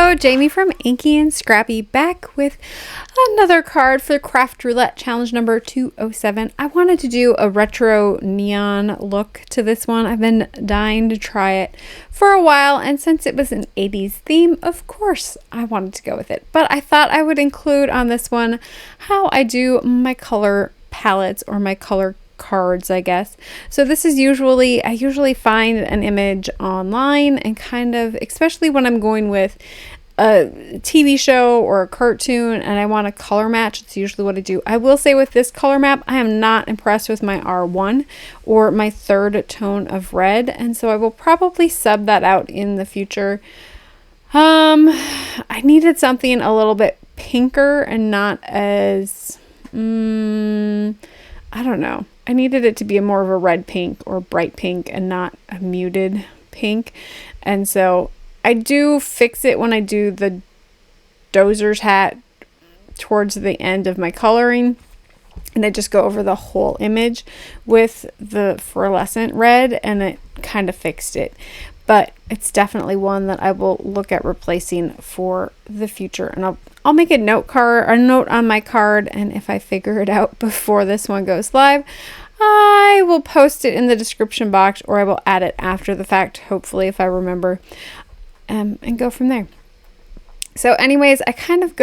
Hello, Jamie from Inky&Scrappy back with another card for Craft Roulette Challenge number 207. I wanted to do a retro neon look to this one. I've been dying to try it for a while, and since it was an 80s theme, of course I wanted to go with it. But I thought I would include on this one how I do my color palettes or my color cards, I guess. So this is I usually find an image online and kind of, especially when I'm going with a TV show or a cartoon and I want a color match, it's usually what I do. I will say with this color map, I am not impressed with my R1 or my third tone of red, and so I will probably sub that out in the future. I needed something a little bit pinker and not as I don't know. I needed it to be more of a red pink or bright pink and not a muted pink. And so I do fix it when I do the dozer's hat towards the end of my coloring. And I just go over the whole image with the fluorescent red, and it kind of fixed it. But it's definitely one that I will look at replacing for the future. And I'll make a note on my card, and if I figure it out before this one goes live, I will post it in the description box, or I will add it after the fact, hopefully, if I remember, and go from there. So anyways, I kind of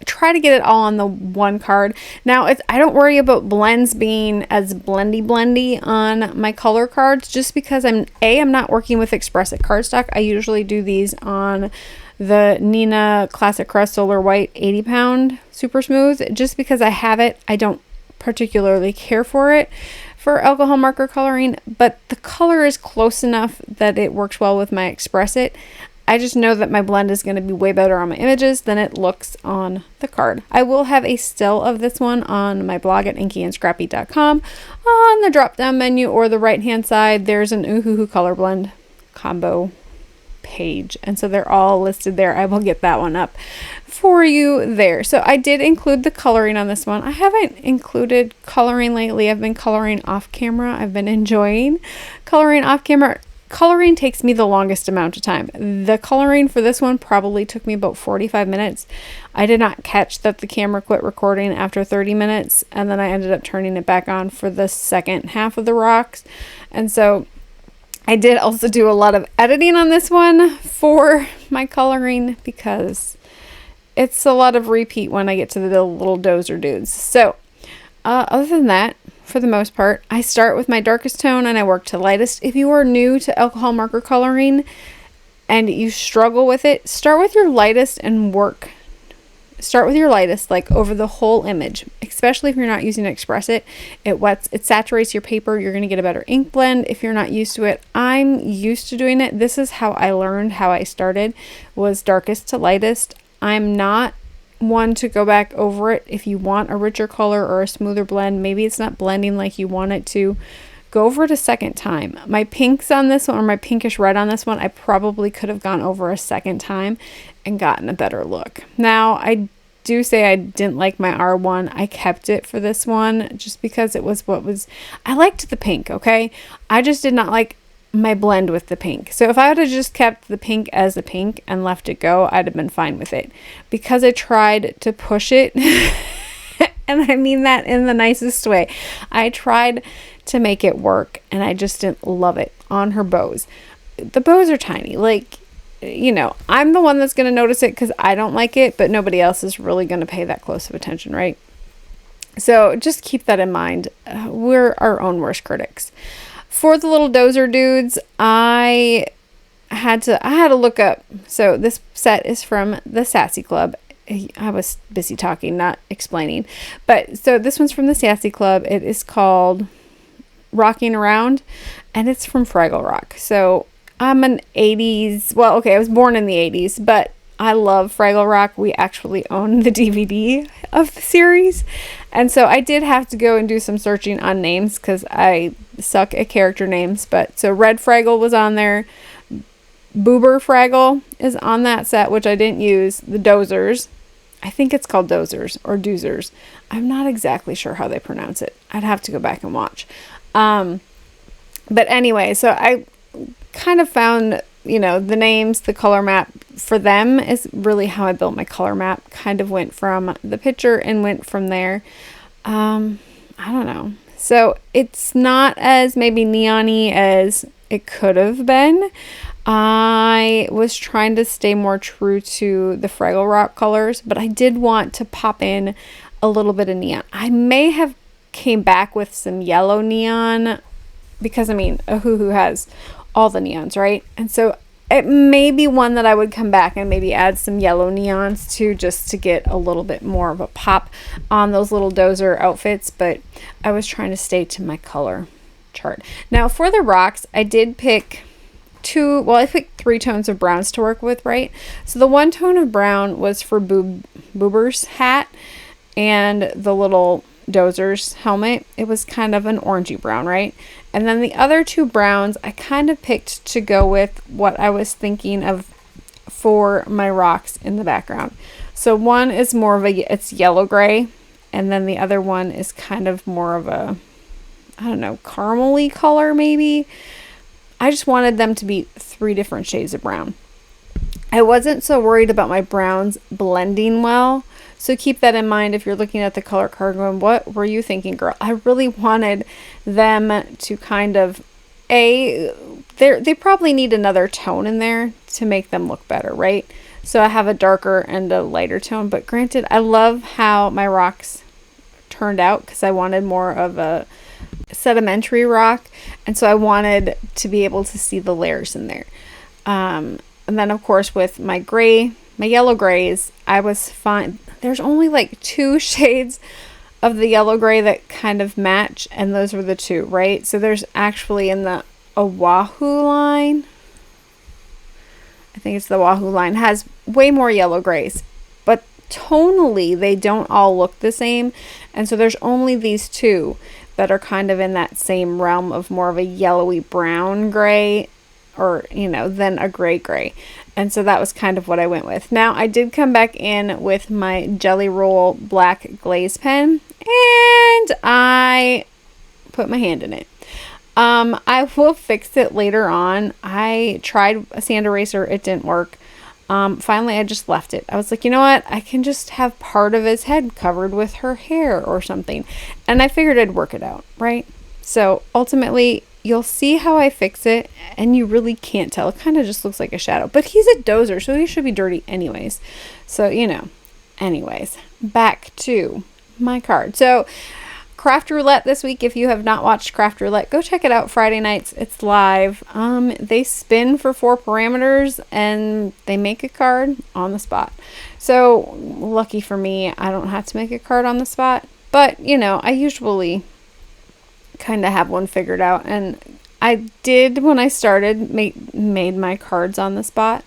try to get it all on the one card. Now, I don't worry about blends being as blendy on my color cards, just because I'm not working with Xpress at Cardstock. I usually do these on the Nina Classic Crust Solar White 80 pound super smooth. Just because I have it, I don't particularly care for it for alcohol marker coloring, but the color is close enough that it works well with my Express It. I just know that my blend is going to be way better on my images than it looks on the card. I will have a still of this one on my blog at InkyandScrappy.com. On the drop down menu or the right hand side, there's an Oohoo color blend combo page, and so they're all listed there. I will get that one up for you there. So I did include the coloring on this one. I haven't included coloring lately. I've been coloring off camera. I've been enjoying coloring off camera. Coloring takes me the longest amount of time. The coloring for this one probably took me about 45 minutes. I did not catch that the camera quit recording after 30 minutes, and then I ended up turning it back on for the second half of the rocks. And so I did also do a lot of editing on this one for my coloring, because it's a lot of repeat when I get to the little dozer dudes. So other than that, for the most part, I start with my darkest tone and I work to lightest. If you are new to alcohol marker coloring and you struggle with it, start with your lightest and start with your lightest, like over the whole image, especially if you're not using Express It. It saturates your paper. You're going to get a better ink blend if you're not used to it. I'm used to doing it. This is how I learned, how I started, was darkest to lightest. I'm not one to go back over it. If you want a richer color or a smoother blend, maybe it's not blending like you want it to, go over it a second time. My pinks on this one, or my pinkish red on this one, I probably could have gone over a second time and gotten a better look. Now, I do say I didn't like my R1. I kept it for this one just because it was I liked the pink, okay? I just did not like my blend with the pink. So if I would have just kept the pink as the pink and left it go, I'd have been fine with it. Because I tried to push it, and I mean that in the nicest way. I tried to make it work, and I just didn't love it on her bows. The bows are tiny. Like, you know, I'm the one that's going to notice it because I don't like it, but nobody else is really going to pay that close of attention, right? So just keep that in mind. We're our own worst critics. For the little dozer dudes, I had to look up. So this set is from the Sassy Club. I was busy talking, not explaining. But so this one's from the Sassy Club. It is called Rocking Around, and it's from Fraggle Rock. So I'm an 80s, well, okay, I was born in the 80s, but I love Fraggle Rock. We actually own the DVD of the series. And so I did have to go and do some searching on names because I suck at character names. But so Red Fraggle was on there. Boober Fraggle is on that set, which I didn't use. The Dozers. I think it's called Dozers or Doozers. I'm not exactly sure how they pronounce it. I'd have to go back and watch. But anyway, so I kind of found, you know, the names, the color map for them is really how I built my color map. Kind of went from the picture and went from there. I don't know. So it's not as maybe neon-y as it could have been. I was trying to stay more true to the Fraggle Rock colors, but I did want to pop in a little bit of neon. I may have came back with some yellow neon because, I mean, Ohuhu has all the neons, right? And so it may be one that I would come back and maybe add some yellow neons to, just to get a little bit more of a pop on those little dozer outfits, but I was trying to stay to my color chart. Now for the rocks, I did pick I picked 3 tones of browns to work with, right? So the one tone of brown was for Boober's hat and the little dozer's helmet. It was kind of an orangey brown, right? And then the other 2 browns I kind of picked to go with what I was thinking of for my rocks in the background. So one is more of it's yellow gray, and then the other one is kind of more of a, I don't know, caramely color maybe. I just wanted them to be 3 different shades of brown. I wasn't so worried about my browns blending well, so keep that in mind if you're looking at the color card going, what were you thinking, girl? I really wanted them to kind of, they probably need another tone in there to make them look better, right? So I have a darker and a lighter tone, but granted, I love how my rocks turned out because I wanted more of a sedimentary rock, and so I wanted to be able to see the layers in there. And then of course with my yellow grays, I was fine. There's only like 2 shades of the yellow gray that kind of match, and those were the 2, right? So there's actually in the Oahu line, I think it's the Oahu line, has way more yellow grays, but tonally they don't all look the same, and so there's only these 2 that are kind of in that same realm of more of a yellowy brown gray, or, you know, than a gray. And so that was kind of what I went with. Now I did come back in with my Jelly Roll black glaze pen, and I put my hand in it. I will fix it later on. I tried a sand eraser, it didn't work. Finally I just left it. I was like, you know what, I can just have part of his head covered with her hair or something, and I figured I'd work it out, right? So ultimately you'll see how I fix it, and you really can't tell. It kind of just looks like a shadow, but he's a dozer, so he should be dirty anyways. So, you know, anyways, back to my card. So Craft Roulette this week. If you have not watched Craft Roulette, go check it out Friday nights. It's live. They spin for 4 parameters and they make a card on the spot. So lucky for me, I don't have to make a card on the spot, but you know, I usually kind of have one figured out, and I did when I started made my cards on the spot.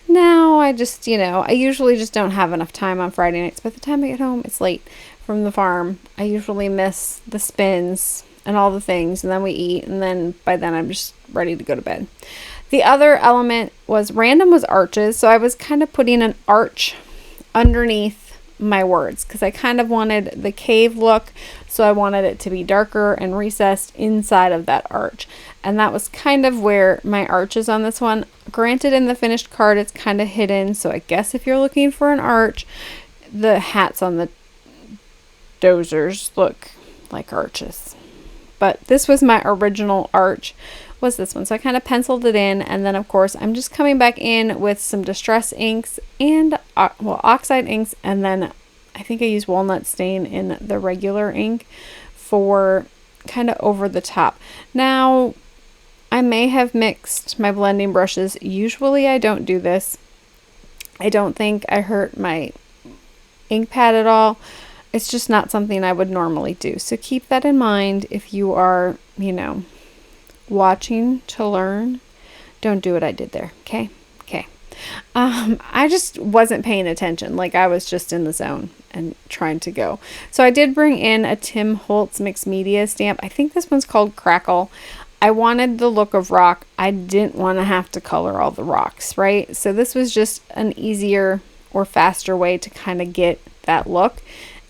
Now I just, you know, I usually just don't have enough time on Friday nights. By the time I get home, it's late from the farm. I usually miss the spins and all the things, and then we eat, and then by then I'm just ready to go to bed. The other element was random was arches, so I was kind of putting an arch underneath my words because I kind of wanted the cave look, so I wanted it to be darker and recessed inside of that arch, and that was kind of where my arch is on this one. Granted, in the finished card it's kind of hidden, so I guess if you're looking for an arch, the hats on the dozers look like arches, but this was my original arch, was this one. So I kind of penciled it in, and then of course I'm just coming back in with some distress inks and oxide inks, and then I think I used Walnut stain in the regular ink for kind of over the top. Now I may have mixed my blending brushes. Usually I don't do this. I don't think I hurt my ink pad at all. It's just not something I would normally do. So keep that in mind if you are, you know, watching to learn. Don't do what I did there. Okay. I just wasn't paying attention. Like I was just in the zone and trying to go. So I did bring in a Tim Holtz mixed media stamp. I think this one's called Crackle. I wanted the look of rock. I didn't want to have to color all the rocks, right? So this was just an easier or faster way to kind of get that look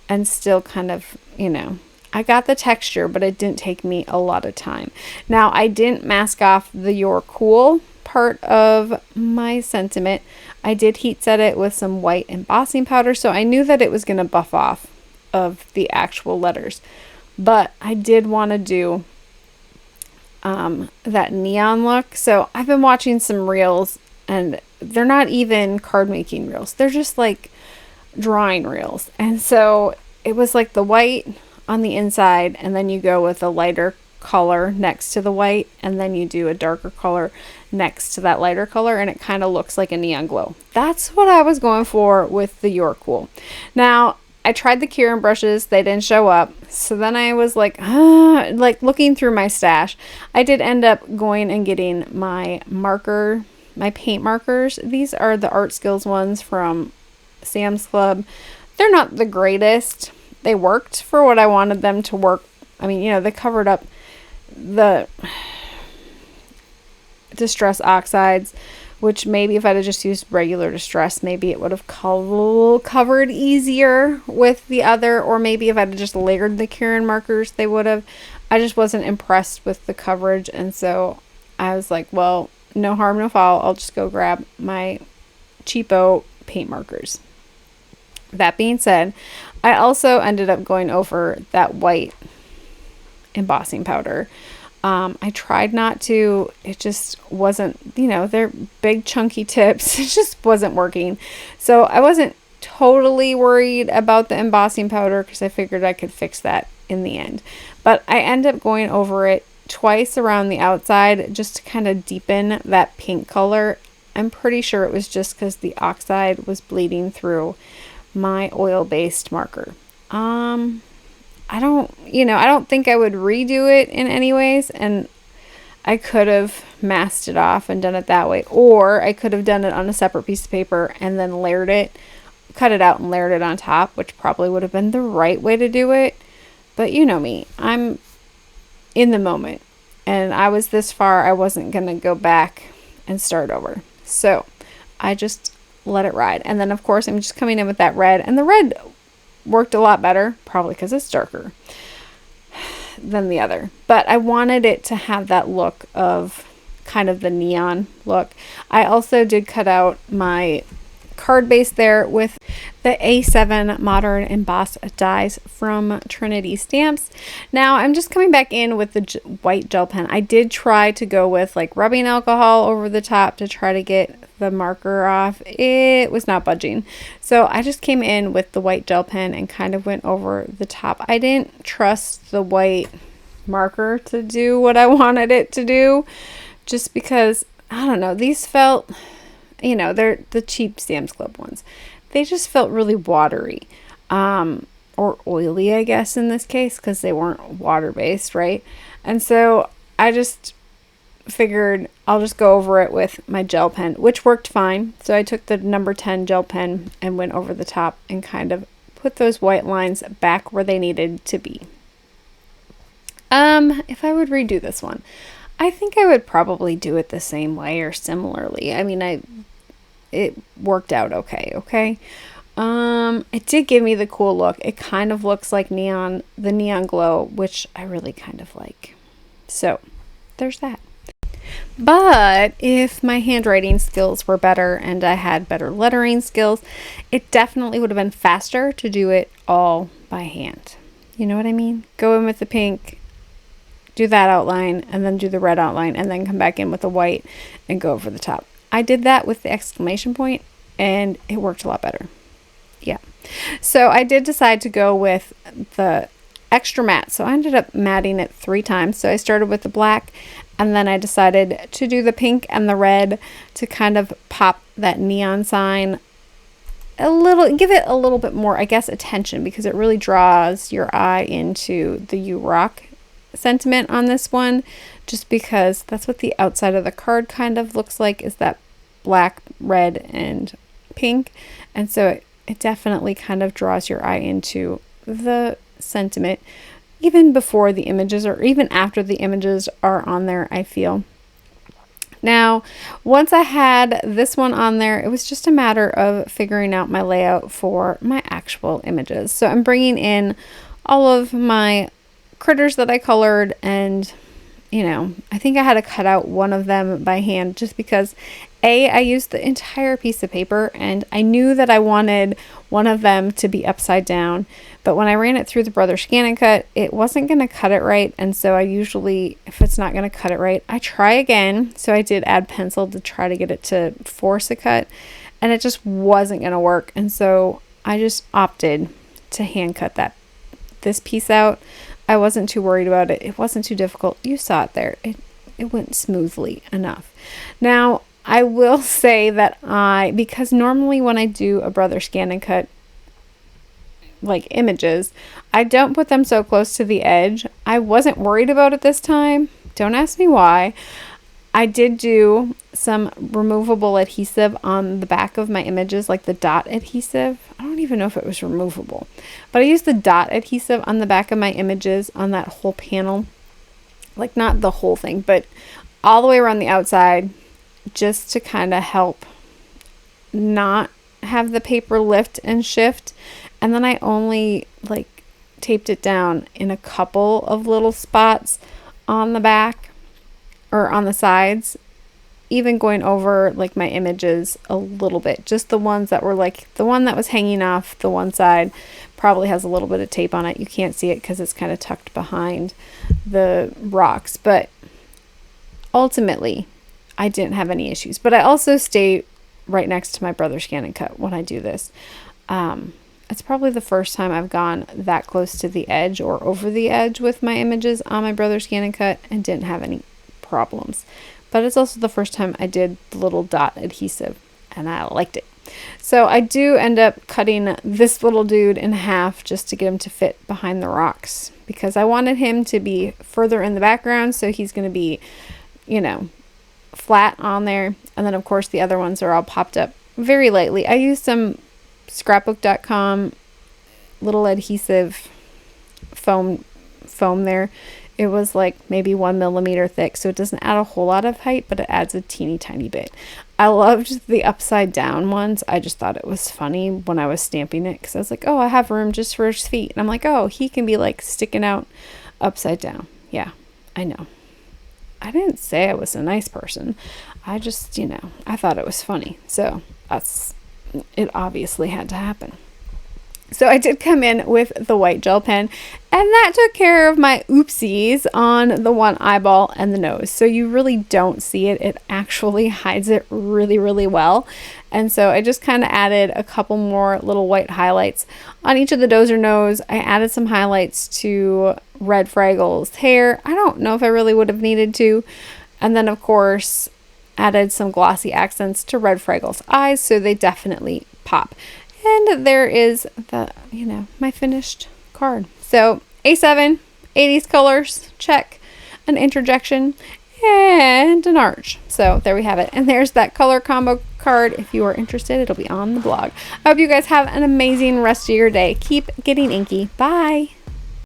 and still kind of, you know, I got the texture, but it didn't take me a lot of time. Now I didn't mask off the You're Cool part of my sentiment, I did heat set it with some white embossing powder, so I knew that it was going to buff off of the actual letters. But I did want to do that neon look. So I've been watching some reels, and they're not even card making reels. They're just like drawing reels. And so it was like the white on the inside, and then you go with a lighter color next to the white, and then you do a darker color next to that lighter color, and it kind of looks like a neon glow. That's what I was going for with the York wool. Now, I tried the Kieran brushes, they didn't show up. So then I was like, like looking through my stash. I did end up going and getting my marker, my paint markers. These are the Art Skills ones from Sam's Club. They're not the greatest. They worked for what I wanted them to work. I mean, you know, they covered up the Distress Oxides, which maybe if I'd have just used regular Distress, maybe it would have covered easier with the other, or maybe if I'd have just layered the Kieran markers, they would have. I just wasn't impressed with the coverage, and so I was like, well, no harm, no foul. I'll just go grab my cheapo paint markers. That being said, I also ended up going over that white embossing powder. I tried not to, it just wasn't, you know, they're big chunky tips. It just wasn't working. So I wasn't totally worried about the embossing powder because I figured I could fix that in the end. But I ended up going over it twice around the outside just to kind of deepen that pink color. I'm pretty sure it was just because the oxide was bleeding through my oil-based marker. I don't think I would redo it in any ways, and I could have masked it off and done it that way, or I could have done it on a separate piece of paper and then layered it, cut it out and layered it on top, which probably would have been the right way to do it. But you know me, I'm in the moment, and I was this far, I wasn't going to go back and start over. So I just let it ride. And then of course I'm just coming in with that red, and the red worked a lot better, probably because it's darker than the other. But I wanted it to have that look of kind of the neon look. I also did cut out my card base there with the A7 Modern Embossed Dies from Trinity Stamps. Now I'm just coming back in with the white gel pen. I did try to go with like rubbing alcohol over the top to try to get the marker off. It was not budging. So I just came in with the white gel pen and kind of went over the top. I didn't trust the white marker to do what I wanted it to do, just because, I don't know, these felt, you know, they're the cheap Sam's Club ones. They just felt really watery, or oily, I guess, in this case, because they weren't water-based, right? And so I just figured I'll just go over it with my gel pen, which worked fine. So I took the number 10 gel pen and went over the top and kind of put those white lines back where they needed to be. If I would redo this one, I think I would probably do it the same way or similarly. I mean, it worked out okay. It did give me the cool look. It kind of looks like the neon glow, which I really kind of like. So there's that. But if my handwriting skills were better and I had better lettering skills, it definitely would have been faster to do it all by hand. You know what I mean? Go in with the pink, do that outline, and then do the red outline, and then come back in with the white and go over the top. I did that with the exclamation point, and it worked a lot better. Yeah. So I did decide to go with the extra matte. So I ended up matting it 3 times. So I started with the black, and then I decided to do the pink and the red to kind of pop that neon sign a little, give it a little bit more, I guess, attention, because it really draws your eye into the You Rock sentiment on this one, just because that's what the outside of the card kind of looks like, is that black, red, and pink. And so it definitely kind of draws your eye into the sentiment, even before the images or even after the images are on there, I feel. Now, once I had this one on there, it was just a matter of figuring out my layout for my actual images. So I'm bringing in all of my critters that I colored, and you know, I think I had to cut out one of them by hand just because I used the entire piece of paper and I knew that I wanted one of them to be upside down, but when I ran it through the Brother Scan and Cut, it wasn't going to cut it right. And so I usually, if it's not going to cut it right, I try again. So I did add pencil to try to get it to force a cut, and it just wasn't going to work. And so I just opted to hand cut this piece out. I wasn't too worried about it. It wasn't too difficult. You saw it there. It went smoothly enough. Now, I will say that because normally when I do a Brother Scan and Cut, like images, I don't put them so close to the edge. I wasn't worried about it this time. Don't ask me why. I did do some removable adhesive on the back of my images, like the dot adhesive. I don't even know if it was removable, but I used the dot adhesive on the back of my images on that whole panel. Like not the whole thing, but all the way around the outside, just to kind of help not have the paper lift and shift. And then I only like taped it down in a couple of little spots on the back or on the sides, even going over like my images a little bit, just the ones that were like the one that was hanging off the one side probably has a little bit of tape on it. You can't see it because it's kind of tucked behind the rocks, but ultimately I didn't have any issues. But I also stay right next to my Brother Scan and Cut when I do this. It's probably the first time I've gone that close to the edge or over the edge with my images on my Brother Scan and Cut and didn't have any problems. But it's also the first time I did the little dot adhesive and I liked it. So I do end up cutting this little dude in half just to get him to fit behind the rocks because I wanted him to be further in the background, so he's going to be, you know, flat on there. And then of course the other ones are all popped up very lightly. I used some scrapbook.com little adhesive foam there. It was like maybe 1 millimeter thick, so it doesn't add a whole lot of height, but it adds a teeny tiny bit. I loved the upside down ones. I just thought it was funny when I was stamping it because I was like, oh, I have room just for his feet. And I'm like, oh, he can be like sticking out upside down. Yeah, I know. I didn't say I was a nice person. I just, you know, I thought it was funny. So it obviously had to happen. So I did come in with the white gel pen, and that took care of my oopsies on the one eyeball and the nose. So you really don't see it. It actually hides it really, really well. And so I just kind of added a couple more little white highlights on each of the dozer nose. I added some highlights to Red Fraggle's hair. I don't know if I really would have needed to. And then of course added some glossy accents to Red Fraggle's eyes, so they definitely pop. And there is my finished card. So A7, 80s colors, check, an interjection, and an arch. So there we have it. And there's that color combo card. If you are interested, it'll be on the blog. I hope you guys have an amazing rest of your day. Keep getting inky. Bye.